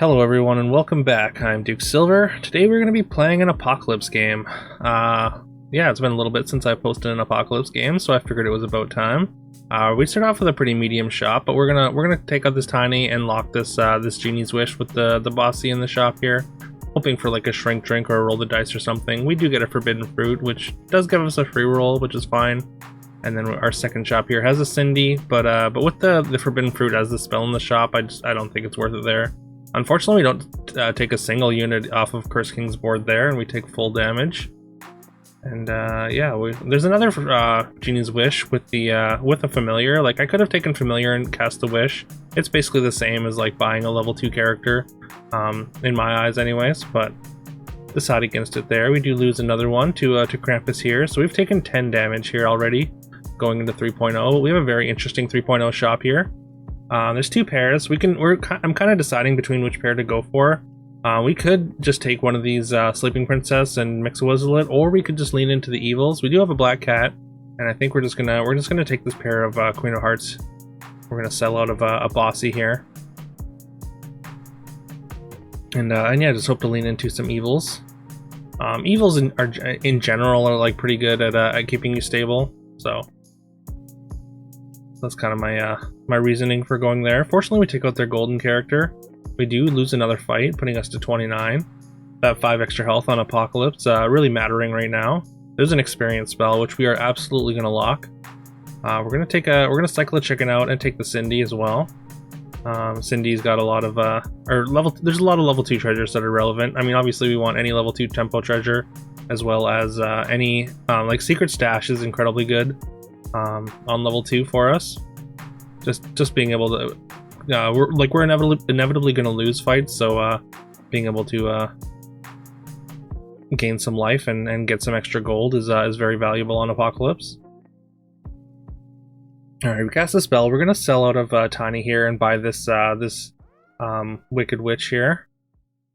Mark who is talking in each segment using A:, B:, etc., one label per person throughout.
A: Hello everyone and welcome back. I'm Duke Silver. Today we're going to be playing an Apocalypse game. Yeah, it's been a little bit since I posted an Apocalypse game, so I figured it was about time. We start off with a pretty medium shop, but we're gonna take out this tiny and lock this this genie's wish with the bossy in the shop here, hoping for like a shrink drink or a roll the dice or something. We do get a forbidden fruit, which does give us a free roll, which is fine. And then our second shop here has a Cindy, but with the forbidden fruit as the spell in the shop, I don't think it's worth it there. Unfortunately, we don't take a single unit off of Curse King's board there, and we take full damage. And yeah, there's another Genie's Wish with a familiar. Like, I could have taken familiar and cast the wish. It's basically the same as like buying a level 2 character, in my eyes, anyways. But decide against it there. We do lose another one to Krampus here, so we've taken 10 damage here already, going into 3.0. We have a very interesting 3.0 shop here. There's two pairs. I'm kind of deciding between which pair to go for. We could just take one of these Sleeping Princess and mix a Wizlet, or we could just lean into the evils. We do have a Black Cat, and I think we're just gonna take this pair of Queen of Hearts. We're gonna sell out of a Bossy here, and yeah, just hope to lean into some evils. Evils in general are like pretty good at keeping you stable, so that's kind of my reasoning for going there. Fortunately, we take out their golden character. We do lose another fight, putting us to 29. That 5 extra health on Apocalypse, really mattering right now. There's an experience spell, which we are absolutely going to lock. We're gonna cycle a chicken out and take the Cindy as well. Cindy's got a lot of there's a lot of level 2 treasures that are relevant. I mean, obviously we want any level 2 tempo treasure, as well as any like Secret Stash is incredibly good on level 2 for us. Just being able to we're inevitably going to lose fights, so being able to gain some life and get some extra gold is very valuable on Apocalypse. Alright, we cast a spell. We're going to sell out of Tiny here and buy this Wicked Witch here,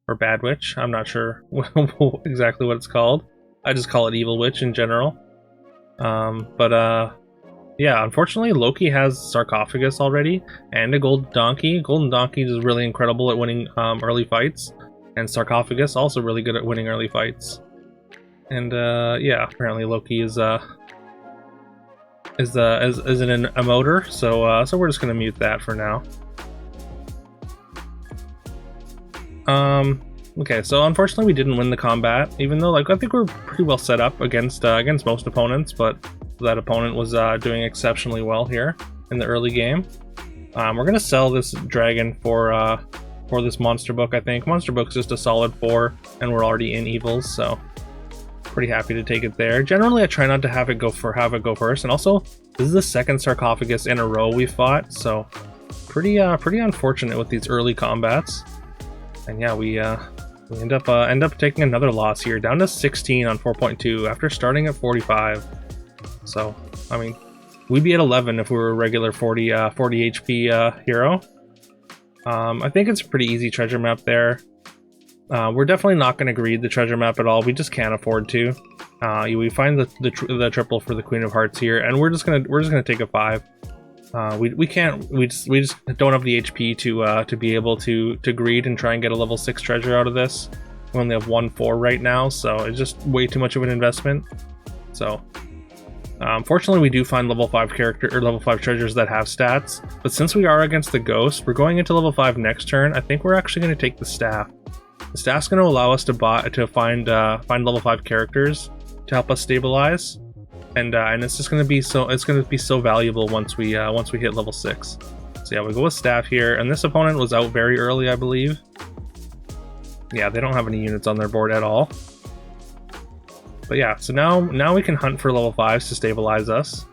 A: or Bad Witch. I'm not sure exactly what it's called. I just call it Evil Witch in general. Yeah, unfortunately, Loki has Sarcophagus already, and a Golden Donkey. Golden Donkey is really incredible at winning early fights, and Sarcophagus also really good at winning early fights. And yeah, apparently Loki is an emoter, so we're just gonna mute that for now. Okay, so unfortunately we didn't win the combat, even though like I think we're pretty well set up against most opponents, but that opponent was doing exceptionally well here in the early game. We're gonna sell this dragon for this monster book. I think monster book's just a solid 4, and we're already in evils, so pretty happy to take it there. Generally, I try not to have it go first, and also this is the second sarcophagus in a row we fought, so pretty unfortunate with these early combats. And yeah, we end up taking another loss here, down to 16 on 4.2 after starting at 45. So, I mean, we'd be at 11 if we were a regular 40 HP hero. I think it's a pretty easy treasure map there. We're definitely not going to greed the treasure map at all. We just can't afford to. We find the triple for the Queen of Hearts here, and we're just gonna take a 5. We just don't have the HP to be able to greed and try and get a level 6 treasure out of this. We only have 1/4 right now, so it's just way too much of an investment. So. Fortunately, we do find level 5 level 5 treasures that have stats, but since we are against the ghost, we're going into level 5 next turn. I think we're actually going to take the staff. The staff's going to allow us to find level 5 characters to help us stabilize, and it's just going to be so valuable once we hit level 6. So yeah, we go with staff here, and this opponent was out very early, I believe. Yeah, they don't have any units on their board at all. But yeah, so now we can hunt for level 5s to stabilize us.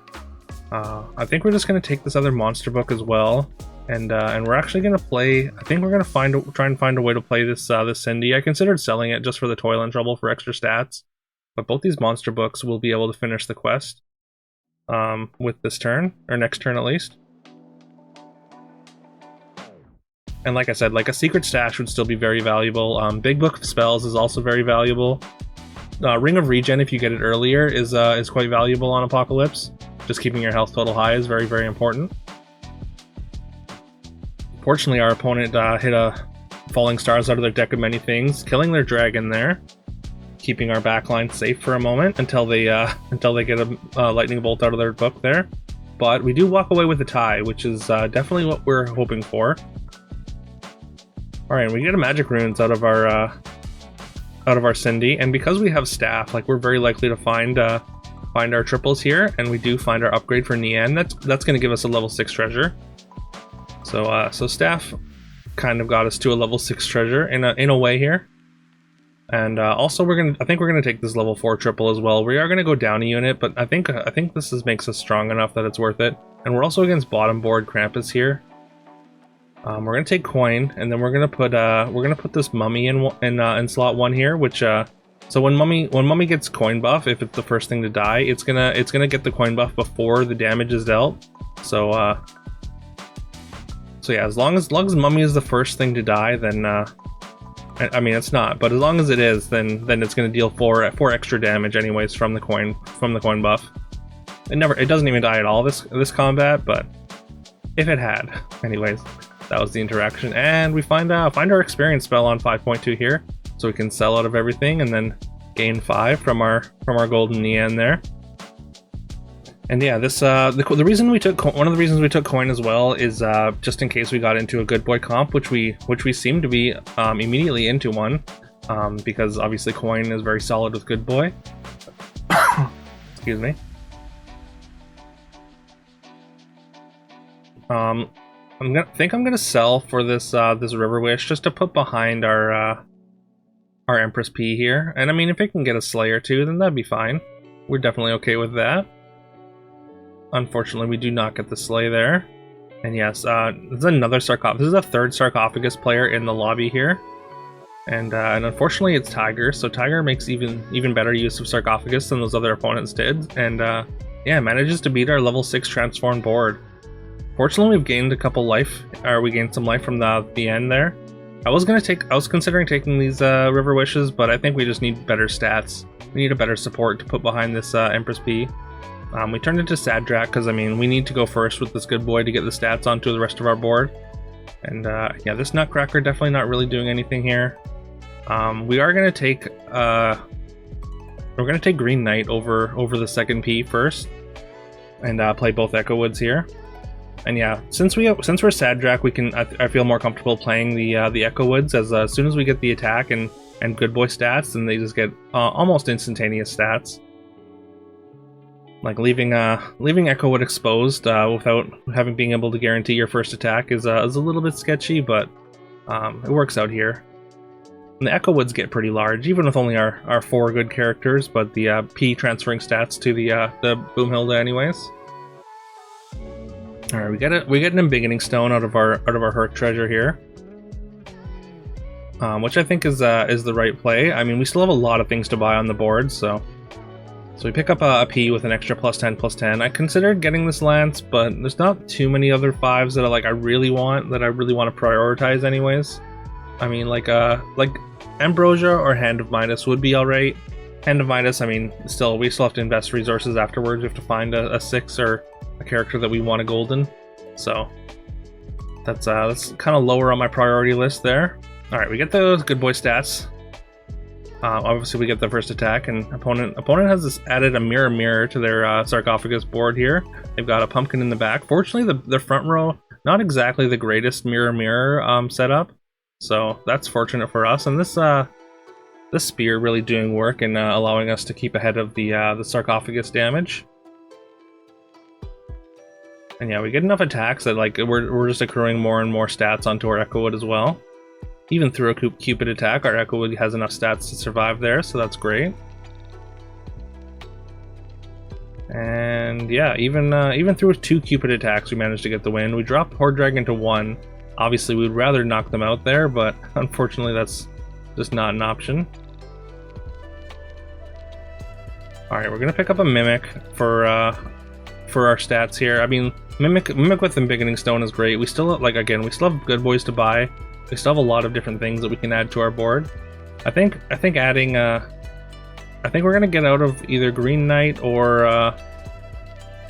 A: I think we're just going to take this other monster book as well, and we're actually going to play. I think we're going to try and find a way to play this Cindy. I considered selling it just for the toil and trouble for extra stats, but both these monster books will be able to finish the quest with this turn, or next turn at least. And like I said, like a Secret Stash would still be very valuable. Big Book of Spells is also very valuable. Ring of Regen, if you get it earlier, is quite valuable on Apocalypse. Just keeping your health total high is very, very important. Fortunately, our opponent hit a falling stars out of their deck of many things, killing their dragon there, keeping our backline safe for a moment until they get a lightning bolt out of their book there. But we do walk away with a tie, which is definitely what we're hoping for. All right, we get a magic runes out of our Cindy, and because we have staff, like we're very likely to find our triples here, and we do find our upgrade for Nian. That's going to give us a level 6 treasure. So staff kind of got us to a level 6 treasure in a way here. And also I think we're gonna take this level 4 triple as well. We are gonna go down a unit, but I think this makes us strong enough that it's worth it. And we're also against bottom board Krampus here. We're gonna take coin, and then we're gonna put this mummy in slot 1 here, which so when mummy gets coin buff, if it's the first thing to die, it's gonna get the coin buff before the damage is dealt. So yeah, as long as mummy is the first thing to die, then I mean, it's not, but as long as it is, then it's going to deal 4 extra damage anyways from the coin buff. It doesn't even die at all this combat, but if it had, anyways, that was the interaction. And we find our experience spell on 5.2 here, so we can sell out of everything and then gain 5 from our golden Nian there. And yeah, this one of the reasons we took coin as well is just in case we got into a good boy comp, which we seem to be immediately into one, because obviously coin is very solid with good boy. Excuse me. I'm gonna sell for this River Wish just to put behind our Empress P here, and I mean if it can get a Slayer too, then that'd be fine. We're definitely okay with that. Unfortunately, we do not get the slay there. And yes, this is another sarcophagus. This is a third sarcophagus player in the lobby here. And unfortunately, it's Tiger. So Tiger makes even better use of sarcophagus than those other opponents did. And yeah, manages to beat our level 6 transformed board. Fortunately, we've gained a couple life, or we gained some life from the end there. I was considering taking these River Wishes, but I think we just need better stats. We need a better support to put behind this Empress P. We turned into Sadrak because, I mean, we need to go first with this good boy to get the stats onto the rest of our board. And yeah, this Nutcracker definitely not really doing anything here. We are going to take Green Knight over the second P first, and play both Echo Woods here. And yeah, since we're Sadrak, we can I feel more comfortable playing the Echo Woods as soon as we get the attack and good boy stats, and they just get almost instantaneous stats. Like leaving Echo Wood exposed without being able to guarantee your first attack is a little bit sketchy, but it works out here. And the Echo Woods get pretty large, even with only our 4 good characters, but the P transferring stats to the Boomhilda anyways. All right, we get an Embiggening Stone out of our Herc treasure here, which I think is the right play. I mean, we still have a lot of things to buy on the board, so we pick up a P with an extra +10/+10. I considered getting this Lance, but there's not too many other 5s that I really want to prioritize anyways. I mean, like Ambrosia or Hand of Midas would be alright. Hand of Midas, I mean, we still have to invest resources afterwards. We have to find a 6 or a character that we want a golden. So that's kind of lower on my priority list there. All right, we get those good boy stats. Obviously, we get the first attack, and opponent has added a mirror to their sarcophagus board here. They've got a pumpkin in the back. Fortunately, the front row, not exactly the greatest mirror setup, so that's fortunate for us. And this spear really doing work and allowing us to keep ahead of the sarcophagus damage. And yeah, we get enough attacks that we're just accruing more and more stats onto our Echo Wood as well. Even through a Cupid attack, our Echo Wood has enough stats to survive there, so that's great. And yeah, even through 2 Cupid attacks, we managed to get the win. We dropped Horde Dragon to 1. Obviously, we'd rather knock them out there, but unfortunately, that's just not an option. All right, we're gonna pick up a Mimic for our stats here. I mean, Mimic with Embiggening Stone is great. We still we still have good boys to buy. We still have a lot of different things that we can add to our board. I think adding I think we're gonna get out of either Green Knight or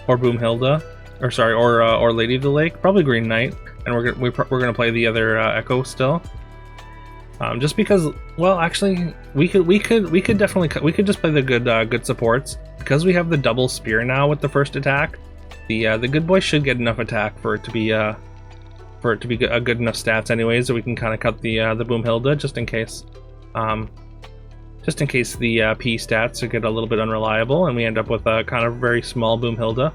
A: Boomhilda, or Lady of the Lake. Probably Green Knight, and we're gonna play the other Echo still. Just because, well, actually, we could definitely just play the good supports because we have the double spear now with the first attack. The good boy should get enough attack for it to be a good enough stats anyways, so we can kind of cut the Boomhilda just in case. Just in case the P stats get a little bit unreliable and we end up with a kind of very small Boomhilda.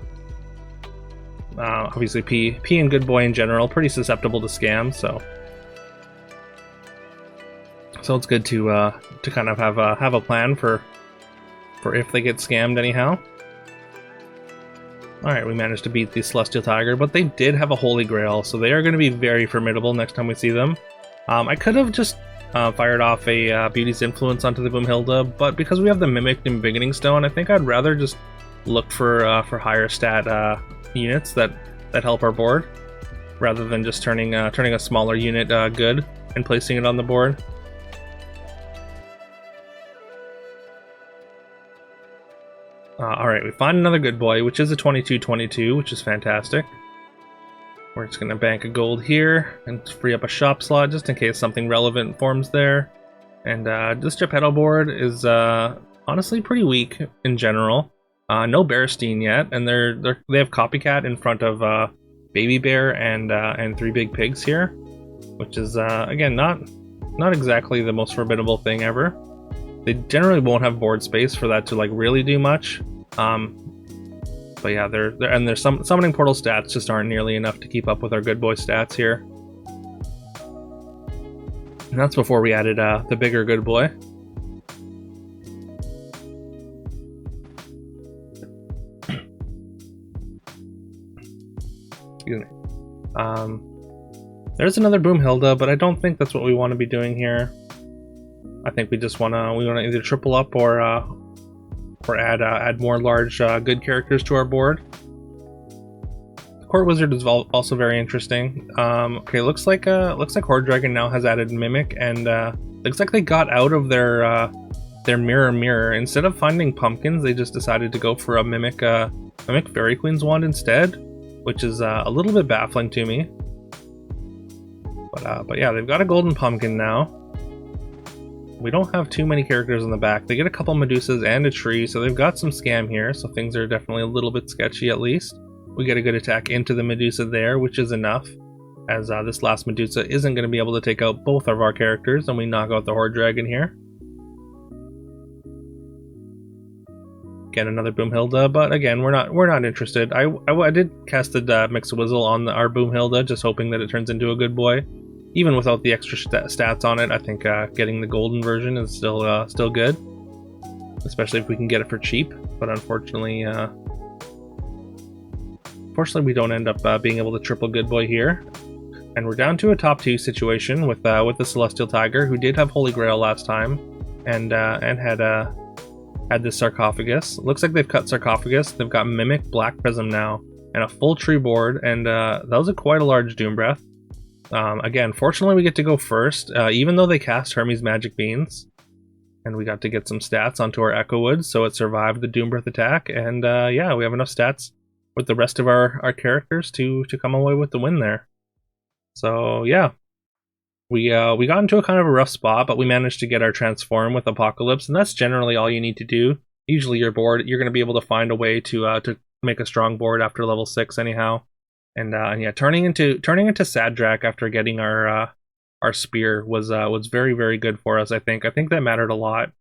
A: Obviously, P and Good Boy in general pretty susceptible to scams, so it's good to kind of have a plan for if they get scammed anyhow. All right, we managed to beat the Celestial Tiger, but they did have a Holy Grail, so they are going to be very formidable next time we see them. I could have just fired off a Beauty's Influence onto the Boomhilda, but because we have the Mimic and Beginning Stone, I think I'd rather just look for higher stat units that help our board, rather than just turning a smaller unit good and placing it on the board. Alright, we find another good boy, which is a 22-22, which is fantastic. We're just going to bank a gold here and free up a shop slot just in case something relevant forms there. And this Geppetto board is honestly pretty weak in general. No Bearstein yet, and they have Copycat in front of Baby Bear and Three Big Pigs here, which is again not exactly the most formidable thing ever. They generally won't have board space for that to like really do much. But yeah, their summoning portal stats just aren't nearly enough to keep up with our good boy stats here. And that's before we added the bigger good boy. Excuse me. There's another Boomhilda, but I don't think that's what we want to be doing here. I think we want to either triple up or add more large good characters to our board. The Court Wizard is also very interesting. Okay, looks like Horde Dragon now has added Mimic, and looks like they got out of their mirror. Instead of finding pumpkins, they just decided to go for a Mimic Fairy Queen's wand instead, which is a little bit baffling to me. But yeah, they've got a golden pumpkin now. We don't have too many characters in the back. They get a couple Medusas and a tree, so they've got some scam here, so things are definitely a little bit sketchy at least. We get a good attack into the Medusa there, which is enough, as this last Medusa isn't going to be able to take out both of our characters, and we knock out the Horde Dragon here. Get another Boomhilda, but again, we're not interested. I did cast the Mix-a-Wizzle on our Boomhilda, just hoping that it turns into a good boy. Even without the extra stats on it, I think getting the golden version is still good, especially if we can get it for cheap. But unfortunately, we don't end up being able to triple good boy here, and we're down to a top 2 situation with the Celestial Tiger, who did have Holy Grail last time, and had this Sarcophagus. Looks like they've cut Sarcophagus. They've got Mimic, Black Prism now, and a full tree board, and that was quite a large Doom Breath. Again, fortunately we get to go first, even though they cast Hermes Magic Beans, and we got to get some stats onto our Echo Wood, so it survived the Doom Breath attack, and yeah, we have enough stats with the rest of our characters to come away with the win there. So yeah, we got into a kind of a rough spot, but we managed to get our Transform with Apocalypse, and that's generally all you need to do. Usually your board, you're going to be able to find a way to make a strong board after level 6 anyhow. And yeah, turning into Sadrak after getting our spear was very, very good for us. I think that mattered a lot.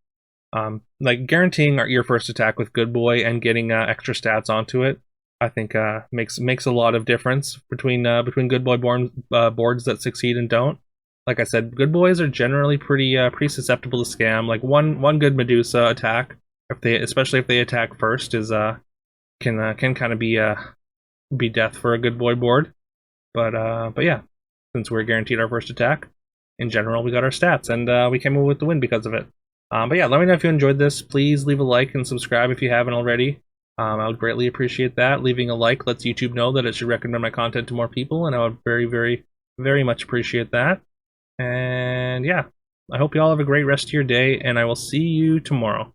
A: Like guaranteeing your first attack with Good Boy and getting extra stats onto it, I think makes a lot of difference between Good Boy boards that succeed and don't. Like I said, Good Boys are generally pretty susceptible to scam. Like one good Medusa attack, especially if they attack first, is can kind of be death for a Good Boy board. But yeah, since we're guaranteed our first attack, in general we got our stats, and we came away with the win because of it. But yeah, let me know if you enjoyed this. Please leave a like and subscribe if you haven't already. I would greatly appreciate that. Leaving a like lets YouTube know that it should recommend my content to more people, and I would very, very, very much appreciate that. And yeah, I hope you all have a great rest of your day, and I will see you tomorrow.